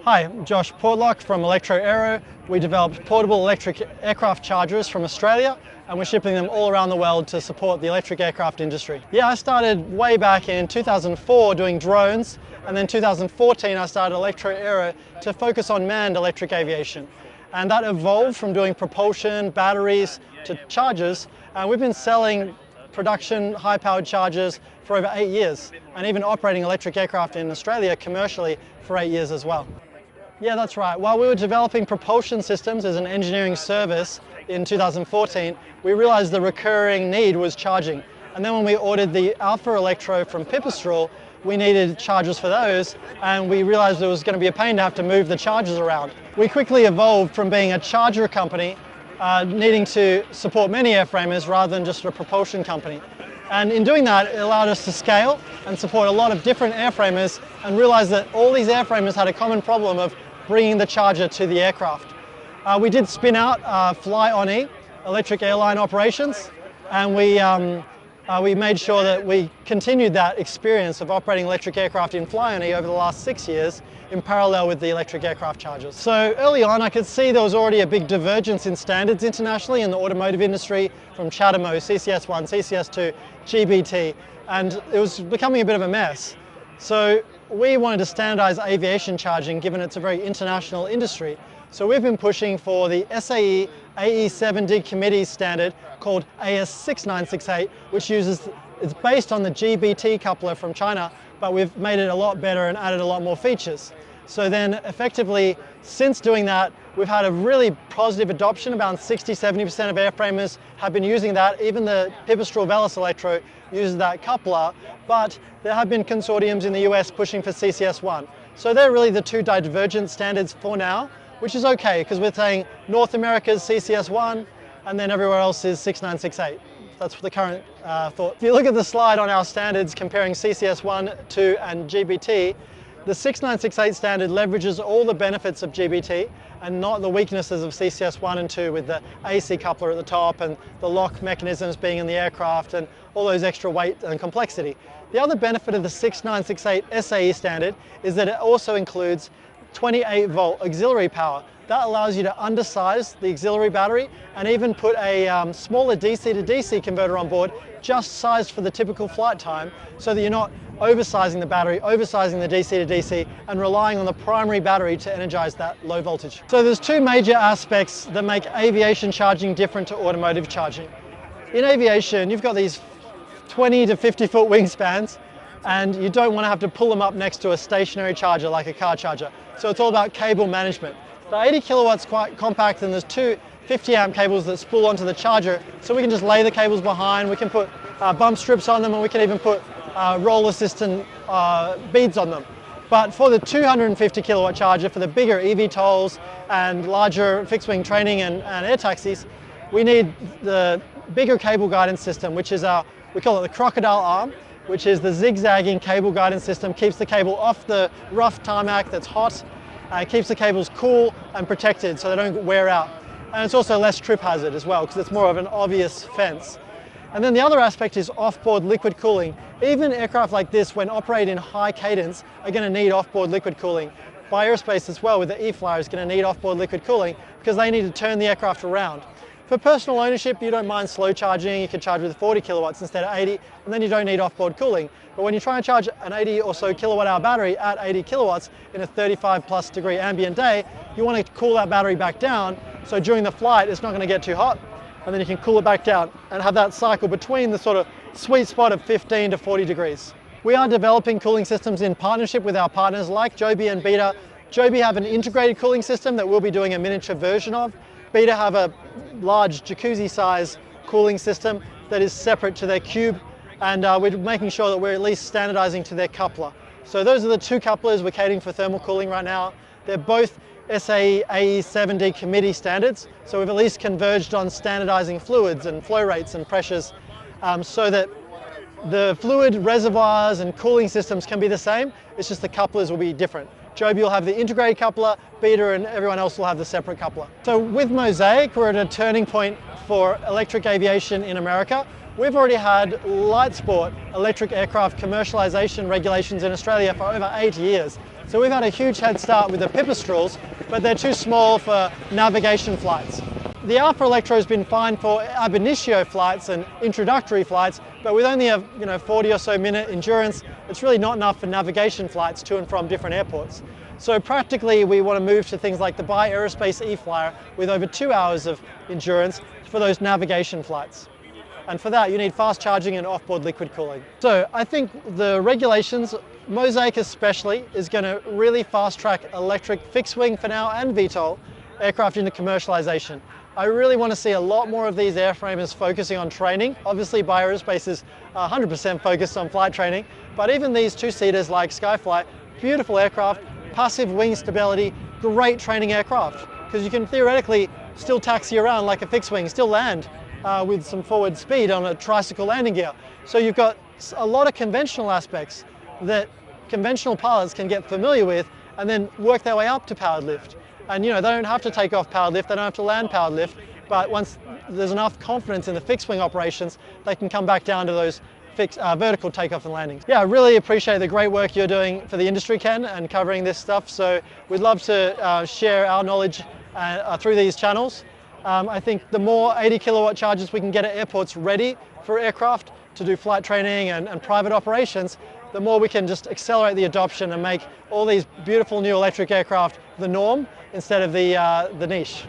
Hi, I'm Josh Portlock from Electro Aero. We developed portable electric aircraft chargers from Australia, and we're shipping them all around the world to support the electric aircraft industry. Yeah, I started way back in 2004 doing drones, and then 2014 I started Electro Aero to focus on manned electric aviation. And that evolved from doing propulsion, batteries, to chargers, and we've been selling production high-powered chargers for over 8 years, and even operating electric aircraft in Australia commercially for 8 years as well. Yeah, that's right. While we were developing propulsion systems as an engineering service in 2014, we realized the recurring need was charging. And then when we ordered the Alpha Electro from Pipistrel, we needed chargers for those, and we realized it was going to be a pain to have to move the chargers around. We quickly evolved from being a charger company needing to support many airframers rather than just a propulsion company. And in doing that, it allowed us to scale and support a lot of different airframers and realize that all these airframers had a common problem of bringing the charger to the aircraft. We did spin out Fly On E, electric airline operations, and we made sure that we continued that experience of operating electric aircraft in Fly On E over the last 6 years in parallel with the electric aircraft chargers. So early on I could see there was already a big divergence in standards internationally in the automotive industry from CHAdeMO, CCS1, CCS2, GBT, and it was becoming a bit of a mess. So we wanted to standardize aviation charging given it's a very international industry. So we've been pushing for the SAE AE7D committee standard called AS6968, which it's based on the GBT coupler from China, but we've made it a lot better and added a lot more features. So then effectively, since doing that, we've had a really positive adoption. About 60–70% of airframers have been using that. Even the Pipistrel Velis Electro uses that coupler, but there have been consortiums in the US pushing for CCS1. So they're really the two divergent standards for now, which is okay, because we're saying North America's CCS1, and then everywhere else is 6968. That's the current thought. If you look at the slide on our standards comparing CCS1, 2, and GBT, the 6968 standard leverages all the benefits of GBT and not the weaknesses of CCS1 and 2 with the AC coupler at the top and the lock mechanisms being in the aircraft and all those extra weight and complexity. The other benefit of the 6968 SAE standard is that it also includes 28-volt auxiliary power. That allows you to undersize the auxiliary battery and even put a smaller DC to DC converter on board, just sized for the typical flight time, so that you're not oversizing the battery, oversizing the DC to DC, and relying on the primary battery to energize that low voltage. So there's two major aspects that make aviation charging different to automotive charging. In aviation, you've got these 20 to 50 foot wingspans, and you don't want to have to pull them up next to a stationary charger like a car charger. So it's all about cable management. The 80 kilowatts quite compact, and there's two 50 amp cables that spool onto the charger, so we can just lay the cables behind, we can put bump strips on them, and we can even put roll assistant beads on them. But for the 250 kilowatt charger, for the bigger eVTOLs and larger fixed wing training and air taxis, we need the bigger cable guidance system, which is we call it the crocodile arm, which is the zigzagging cable guidance system, keeps the cable off the rough tarmac that's hot, keeps the cables cool and protected so they don't wear out. And it's also less trip hazard as well, because it's more of an obvious fence. And then the other aspect is off-board liquid cooling. Even aircraft like this, when operated in high cadence, are going to need off-board liquid cooling. By Aerospace as well, with the E-Flyer, is going to need off-board liquid cooling because they need to turn the aircraft around. For personal ownership, you don't mind slow charging. You can charge with 40 kilowatts instead of 80, and then you don't need off-board cooling. But when you try and charge an 80 or so kilowatt hour battery at 80 kilowatts in a 35+ degree ambient day, you want to cool that battery back down, so during the flight it's not going to get too hot, and then you can cool it back down and have that cycle between the sort of sweet spot of 15 to 40 degrees. We are developing cooling systems in partnership with our partners like Joby and Beta. Joby have an integrated cooling system that we'll be doing a miniature version of. Beta have a large jacuzzi size cooling system that is separate to their cube, and we're making sure that we're at least standardizing to their coupler. So those are the two couplers we're catering for thermal cooling right now. They're both SAE AE7D committee standards, so we've at least converged on standardizing fluids and flow rates and pressures so that the fluid reservoirs and cooling systems can be the same, it's just the couplers will be different. Joby will have the integrated coupler, Beta and everyone else will have the separate coupler. So with Mosaic, we're at a turning point for electric aviation in America. We've already had light sport electric aircraft commercialization regulations in Australia for over 8 years. So we've had a huge head start with the pipistrels, but they're too small for navigation flights. The Alpha Electro has been fine for ab initio flights and introductory flights, but with only a 40 or so minute endurance, it's really not enough for navigation flights to and from different airports. So practically we want to move to things like the Aerospace E-Flyer with over 2 hours of endurance for those navigation flights. And for that you need fast charging and off-board liquid cooling. So I think the regulations, Mosaic especially, is going to really fast track electric fixed wing for now and VTOL aircraft into commercialization. I really want to see a lot more of these airframers focusing on training. Obviously Aerospace is 100% focused on flight training, but even these two-seaters like Skyfly, beautiful aircraft, passive wing stability, great training aircraft, because you can theoretically still taxi around like a fixed wing, still land with some forward speed on a tricycle landing gear. So you've got a lot of conventional aspects that conventional pilots can get familiar with and then work their way up to powered lift. And they don't have to take off powered lift, they don't have to land powered lift, but once there's enough confidence in the fixed wing operations, they can come back down to those vertical takeoff and landings. Yeah, I really appreciate the great work you're doing for the industry, Ken, and covering this stuff. So we'd love to share our knowledge through these channels. I think the more 80 kilowatt chargers we can get at airports ready for aircraft to do flight training and private operations, the more we can just accelerate the adoption and make all these beautiful new electric aircraft the norm instead of the niche.